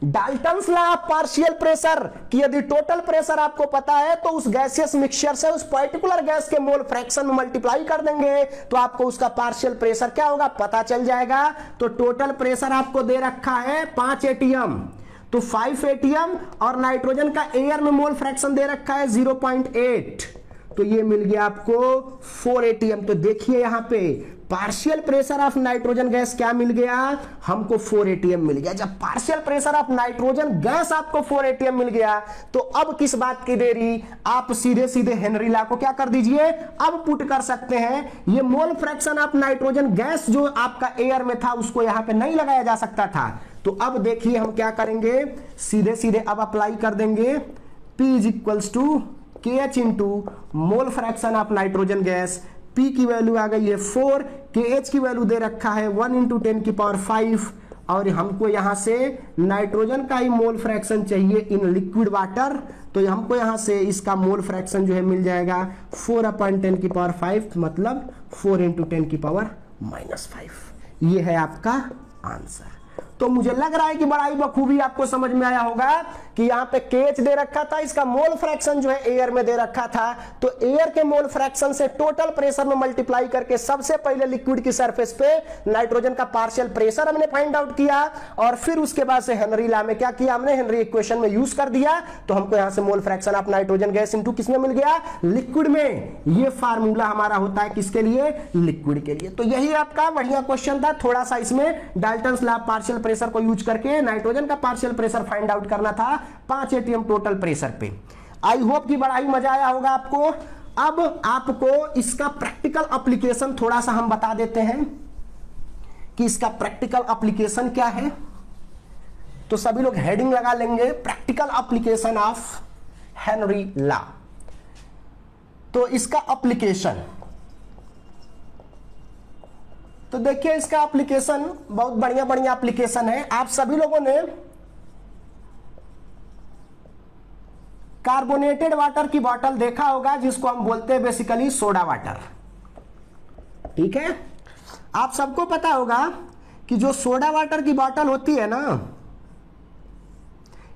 Speaker 1: Dalton's law of partial pressure कि यदि टोटल प्रेशर आपको पता है तो उस गैसियस मिक्सचर से उस पर्टिकुलर गैस के मोल फ्रैक्शन में मल्टीप्लाई कर देंगे तो आपको उसका पार्शियल प्रेशर क्या होगा पता चल जाएगा। तो टोटल प्रेशर आपको दे रखा है 5 atm, तो 5 atm, और नाइट्रोजन का एयर में मोल फ्रैक्शन दे रखा है 0.8, तो ये मिल गया आपको 4 atm। तो देखिए यहां पे partial pressure of nitrogen gas क्या मिल गया, हमको 4 atm मिल गया। जब partial pressure of nitrogen gas आपको 4 atm मिल गया तो अब किस बात की देरी, आप सीधे सीधे हेनरी लॉ को क्या कर दीजिए, अब पुट कर सकते हैं। ये मोल फ्रैक्शन ऑफ नाइट्रोजन गैस जो आपका एयर में था उसको यहां पे नहीं लगाया जा सकता था। तो अब देखिए हम क्या करेंगे, सीधे सीधे अब अप्लाई कर देंगे, P is equals to KH into mole fraction of nitrogen gas. P की वैल्यू आ गई है 4, KH की वैल्यू दे रखा है 1 इंटू 10 की पावर 5, और हमको यहां से नाइट्रोजन का ही मोल फ्रैक्शन चाहिए इन लिक्विड वाटर, तो हमको यहां से इसका मोल फ्रैक्शन जो है मिल जाएगा 4/10 की पावर 5, मतलब 4 इंटू 10 की पावर -5। ये है आपका आंसर। तो मुझे लग रहा है कि बड़ा ही बखूबी आपको समझ में आया होगा कि यहाँ पे KH दे रखा था, इसका मोल फ्रैक्शन जो है एयर में दे रखा था, तो एयर के मोल फ्रैक्शन से टोटल प्रेशर में मल्टीप्लाई करके सबसे पहले लिक्विड की सरफेस पे नाइट्रोजन का पार्शियल प्रेशर हमने फाइंड आउट किया, और फिर उसके बाद से हेनरी लॉ में क्या किया हमने, हेनरी इक्वेशन में यूज कर दिया, तो हमको यहाँ से मोल fraction of nitrogen gas into किसमें मिल गया, लिक्विड में। ये फार्मूला हमारा होता है किसके लिए, लिक्विड के लिए। तो यही आपका बढ़िया क्वेश्चन था, थोड़ा सा इसमें डाल्टन्स लॉ पार्शियल प्रेशर को यूज करके नाइट्रोजन का पार्शियल प्रेशर फाइंड आउट करना था 5 atm टोटल प्रेशर पे। आई होप कि बड़ा ही मजा आया होगा आपको। अब आपको इसका प्रैक्टिकल एप्लीकेशन थोड़ा सा हम बता देते हैं कि इसका प्रैक्टिकल एप्लीकेशन क्या है। तो सभी लोग हेडिंग लगा लेंगे, practical application of Henry law. तो इसका एप्लीकेशन, तो देखिए इसका एप्लीकेशन बहुत बढ़िया बढ़िया एप्लीकेशन है। आप सभी लोगों ने कार्बोनेटेड वाटर की बोतल देखा होगा जिसको हम बोलते हैं बेसिकली सोडा वाटर, ठीक है। आप सबको पता होगा कि जो सोडा वाटर की बोतल होती है ना,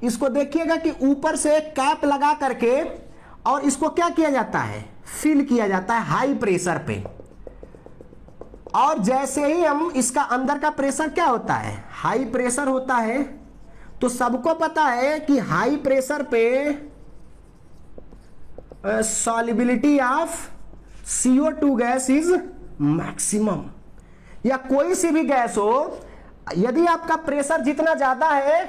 Speaker 1: इसको देखिएगा कि ऊपर से कैप लगा करके और इसको क्या किया जाता है, फिल किया जाता है हाई प्रेशर पे, और जैसे ही हम इसका अंदर का प्रेशर क्या होता है, हाई प्रेशर होता है। तो सबको पता है कि हाई प्रेशर पे solubility of CO2 gas is maximum, या कोई सी भी गैस हो, यदि आपका प्रेशर जितना ज्यादा है,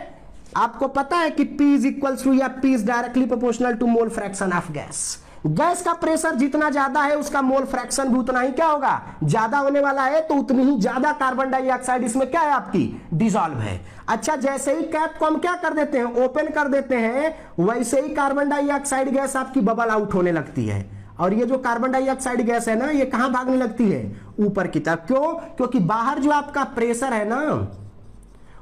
Speaker 1: आपको पता है कि P इज इक्वल्स टू, या P is directly proportional to mole fraction of gas. Gas का प्रेशर जितना ज्यादा है उसका मोल फ्रैक्शन भी उतना ही क्या होगा, ज्यादा होने वाला है, तो उतनी ही ज्यादा कार्बन डाइऑक्साइड इसमें क्या है आपकी डिसॉल्व है। अच्छा, जैसे ही कैप को हम क्या कर देते हैं, ओपन कर देते हैं, वैसे ही कार्बन डाइऑक्साइड गैस आपकी बबल आउट होने लगती है। और ये जो कार्बन डाइऑक्साइड गैस है ना, ये कहां भागने लगती है, ऊपर की तरफ। क्यों? क्योंकि बाहर जो आपका प्रेशर है ना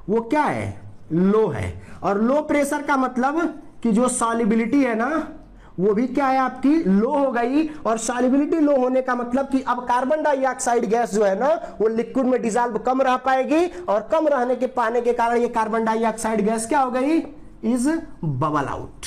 Speaker 1: वो क्या है, लो है। और लो प्रेशर का मतलब कि जो सॉल्युबिलिटी है ना वो भी क्या है आपकी लो हो गई। और सॉल्युबिलिटी लो होने का मतलब कि अब कार्बन डाइऑक्साइड गैस जो है ना वो लिक्विड में डिसॉल्व कम रह पाएगी, और कम रहने के पाने के कारण ये कार्बन डाइऑक्साइड गैस क्या हो गई, इज बबल आउट।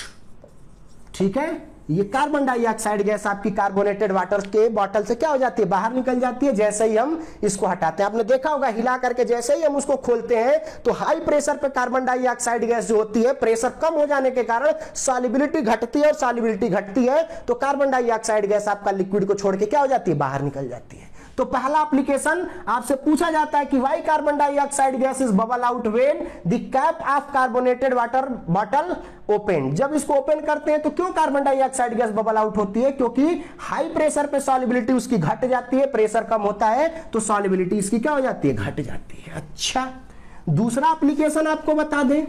Speaker 1: ठीक है, ये कार्बन डाइऑक्साइड गैस आपकी कार्बोनेटेड वाटर के बॉटल से क्या हो जाती है, बाहर निकल जाती है जैसे ही हम इसको हटाते हैं। आपने देखा होगा हिला करके जैसे ही हम उसको खोलते हैं तो हाई प्रेशर पे कार्बन डाइऑक्साइड गैस जो होती है, प्रेशर कम हो जाने के कारण सॉल्युबिलिटी घटती है, और सॉल्युबिलिटी घटती है तो कार्बन डाइऑक्साइड गैस आपका लिक्विड को छोड़ के क्या हो जाती है, बाहर निकल जाती है। तो पहला एप्लीकेशन आपसे पूछा जाता है कि why carbon dioxide gas is bubble out when the cap of carbonated water bottle open. जब इसको ओपन करते हैं तो क्यों carbon dioxide gas bubble out होती है, क्योंकि हाई प्रेशर पे सॉल्युबिलिटी उसकी घट जाती है, प्रेशर कम होता है तो सॉल्युबिलिटी इसकी क्या हो जाती है, घट जाती है। अच्छा, दूसरा एप्लीकेशन आपको बता दें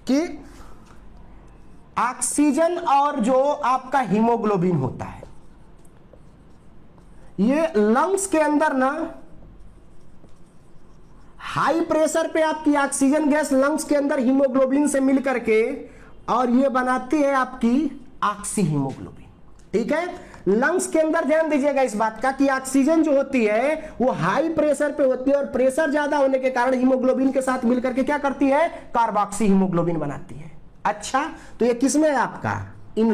Speaker 1: कि ऑक्सीजन और जो आपका हीमोग्लोबिन होता है, ये लंग्स के अंदर ना हाई प्रेशर पे आपकी ऑक्सीजन गैस लंग्स के अंदर हीमोग्लोबिन से मिलकर के और ये बनाती है आपकी ऑक्सी हीमोग्लोबिन। ठीक है, लंग्स के अंदर ध्यान दीजिएगा इस बात का कि ऑक्सीजन जो होती है वो हाई प्रेशर पे होती है, और प्रेशर ज्यादा होने के कारण हीमोग्लोबिन के साथ मिलकर के क्या करती है, कार्बोक्सी हीमोग्लोबिन बनाती है। अच्छा, तो ये किसमें है आपका, इन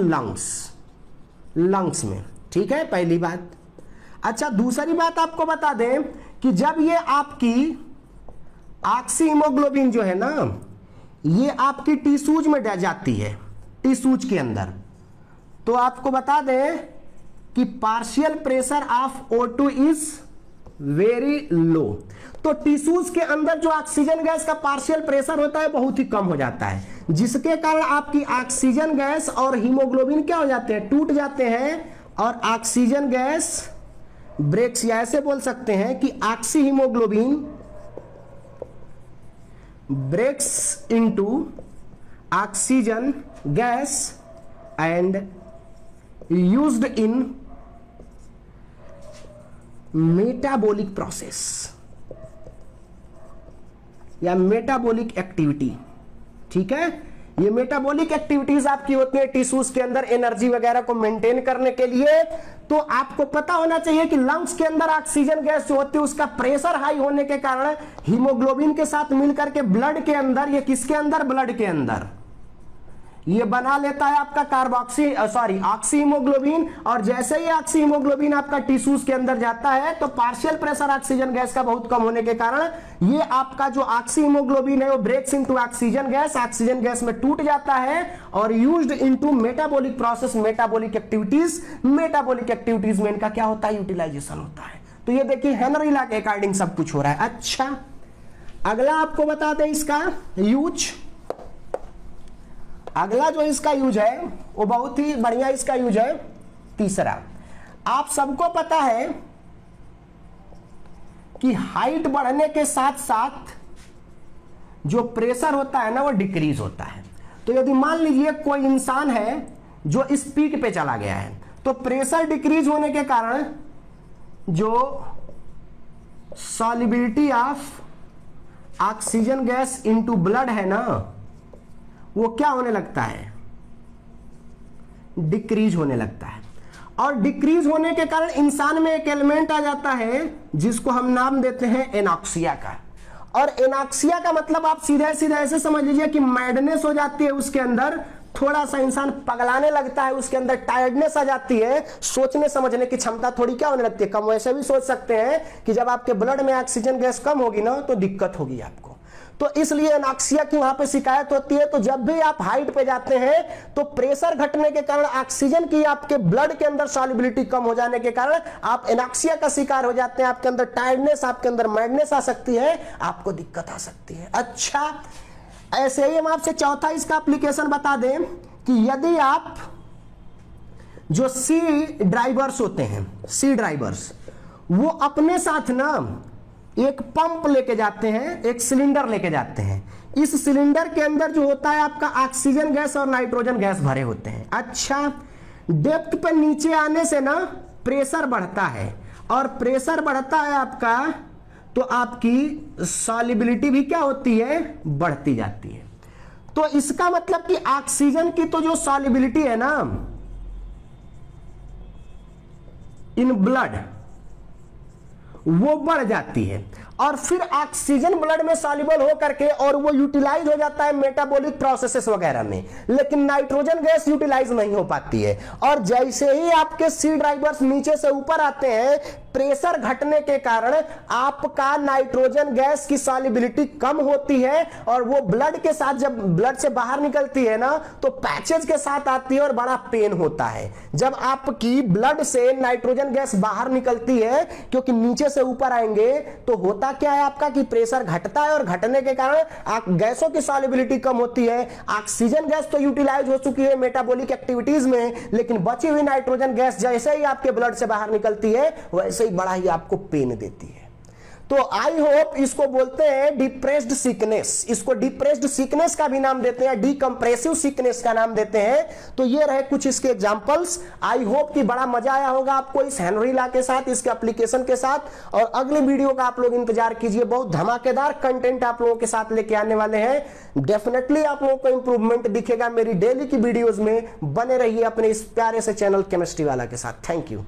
Speaker 1: लंग्स में। ठीक है, पहली बात। अच्छा, दूसरी बात आपको बता दें कि जब ये आपकी ऑक्सी हीमोग्लोबिन जो है ना ये आपकी टिश्यूज में जाती है, टिश्यूज के अंदर, तो आपको बता दें कि partial pressure of O2 is very low. तो टिश्यूज के अंदर जो ऑक्सीजन गैस का पार्शियल प्रेशर होता है बहुत ही कम हो जाता है, जिसके कारण आपकी ऑक्सीजन गैस और हीमोग्लोबिन क्या हो जाते हैं, टूट जाते हैं, और ऑक्सीजन गैस ब्रेक्स, या ऐसे बोल सकते हैं कि oxy haemoglobin breaks into oxygen gas and used in metabolic process या मेटाबॉलिक एक्टिविटी। ठीक है, ये मेटाबॉलिक एक्टिविटीज आपकी होती है टिश्यूज के अंदर एनर्जी वगैरह को मेंटेन करने के लिए। तो आपको पता होना चाहिए कि लंग्स के अंदर ऑक्सीजन गैस जो होती है उसका प्रेशर हाई होने के कारण हीमोग्लोबिन के साथ मिलकर के ब्लड के अंदर, ये किसके अंदर, ब्लड के अंदर ये बना लेता है आपका ऑक्सी हीमोग्लोबिन। और जैसे ही ऑक्सी हीमोग्लोबिन आपका टिश्यूज के अंदर जाता है तो पार्शियल प्रेशर ऑक्सीजन गैस का बहुत कम होने के कारण ये आपका जो ऑक्सी हीमोग्लोबिन है वो ब्रेक्स इनटू ऑक्सीजन गैस में टूट जाता है और used into metabolic process, metabolic activities में इनका क्या होता है, यूटिलाइजेशन होता है। तो ये देखिए हेनरी लॉ के अकॉर्डिंग सब कुछ हो रहा है। अच्छा, अगला आपको बता दें इसका यूज। अगला जो इसका यूज है वो बहुत ही बढ़िया इसका यूज है। तीसरा, आप सबको पता है कि हाइट बढ़ने के साथ साथ जो प्रेशर होता है ना वो डिक्रीज होता है। तो यदि मान लीजिए कोई इंसान है जो स्पीड पे चला गया है तो प्रेशर डिक्रीज होने के कारण जो solubility of oxygen gas into blood है ना वो क्या होने लगता है, डिक्रीज होने लगता है। और डिक्रीज होने के कारण इंसान में एक एलिमेंट आ जाता है जिसको हम नाम देते हैं एनॉक्सिया का। और एनॉक्सिया का मतलब आप सीधे सीधे ऐसे समझ लीजिए कि मैडनेस हो जाती है उसके अंदर, थोड़ा सा इंसान पगलाने लगता है, उसके अंदर टायर्डनेस आ जाती है, सोचने समझने की क्षमता थोड़ी क्या होने लगती है, कम। वैसे भी सोच सकते हैं कि जब आपके ब्लड में ऑक्सीजन गैस कम होगी ना तो दिक्कत होगी आपको। तो इसलिए एनॉक्सिया की वहां पे शिकायत होती है। तो जब भी आप हाइट पे जाते हैं तो प्रेशर घटने के कारण ऑक्सीजन की आपके ब्लड के अंदर सॉल्युबिलिटी कम हो जाने के कारण आप एनॉक्सिया का शिकार हो जाते हैं। आपके अंदर टायर्डनेस, आपके अंदर मैडनेस आ सकती है, आपको दिक्कत आ सकती है। अच्छा, ऐसे ही हम आपसे चौथा इसका एप्लीकेशन बता दें कि यदि आप जो सी ड्राइवर्स होते हैं, सी ड्राइवर्स, वो अपने साथ ना एक पंप लेके जाते हैं, एक सिलेंडर लेके जाते हैं। इस सिलेंडर के अंदर जो होता है आपका ऑक्सीजन गैस और नाइट्रोजन गैस भरे होते हैं। अच्छा, डेप्थ पे नीचे आने से ना प्रेशर बढ़ता है, और प्रेशर बढ़ता है आपका तो आपकी सॉल्युबिलिटी भी क्या होती है, बढ़ती जाती है। तो इसका मतलब कि ऑक्सीजन की तो जो सॉल्युबिलिटी है ना इन ब्लड, वो बढ़ जाती है, और फिर ऑक्सीजन ब्लड में सॉल्युबल हो करके और वो यूटिलाइज हो जाता है मेटाबॉलिक प्रोसेसेस वगैरह में, लेकिन नाइट्रोजन गैस यूटिलाइज नहीं हो पाती है। और जैसे ही आपके सी ड्राइवर्स नीचे से ऊपर आते हैं, प्रेशर घटने के कारण आपका नाइट्रोजन गैस की सॉल्युबिलिटी कम होती है, और वो ब्लड के साथ जब ब्लड से बाहर निकलती है ना तो पैचेज के साथ आती है और बड़ा पेन होता है। जब आपकी ब्लड से नाइट्रोजन गैस बाहर निकलती है, क्योंकि नीचे से ऊपर आएंगे, तो होता क्या है आपका कि प्रेशर घटता है, और घटने के कारण गैसों की सॉल्युबिलिटी कम होती है। ऑक्सीजन गैस तो यूटिलाइज हो चुकी है मेटाबॉलिक एक्टिविटीज में, लेकिन बची हुई नाइट्रोजन गैस जैसे ही आपके ब्लड से बाहर निकलती है वैसे ही बड़ा ही आपको पेन देती है। तो आई होप इसको बोलते हैं डिप्रेस्ड सिकनेस, इसको डिप्रेस्ड सिकनेस का भी नाम देते हैं, डीकंप्रेसिव सिकनेस का नाम देते हैं। तो ये रहे कुछ इसके एग्जांपल्स। आई होप कि बड़ा मजा आया होगा आपको इस हेनरी लॉ के साथ, इसके एप्लीकेशन के साथ, और अगले वीडियो का आप लोग इंतजार कीजिए, बहुत धमाकेदार कंटेंट आप लोगों के साथ लेके आने वाले हैं। डेफिनेटली आप लोगों को इंप्रूवमेंट दिखेगा मेरी डेली की वीडियोज में। बने रहिए अपने इस प्यारे से चैनल केमिस्ट्री वाला के साथ। Thank you.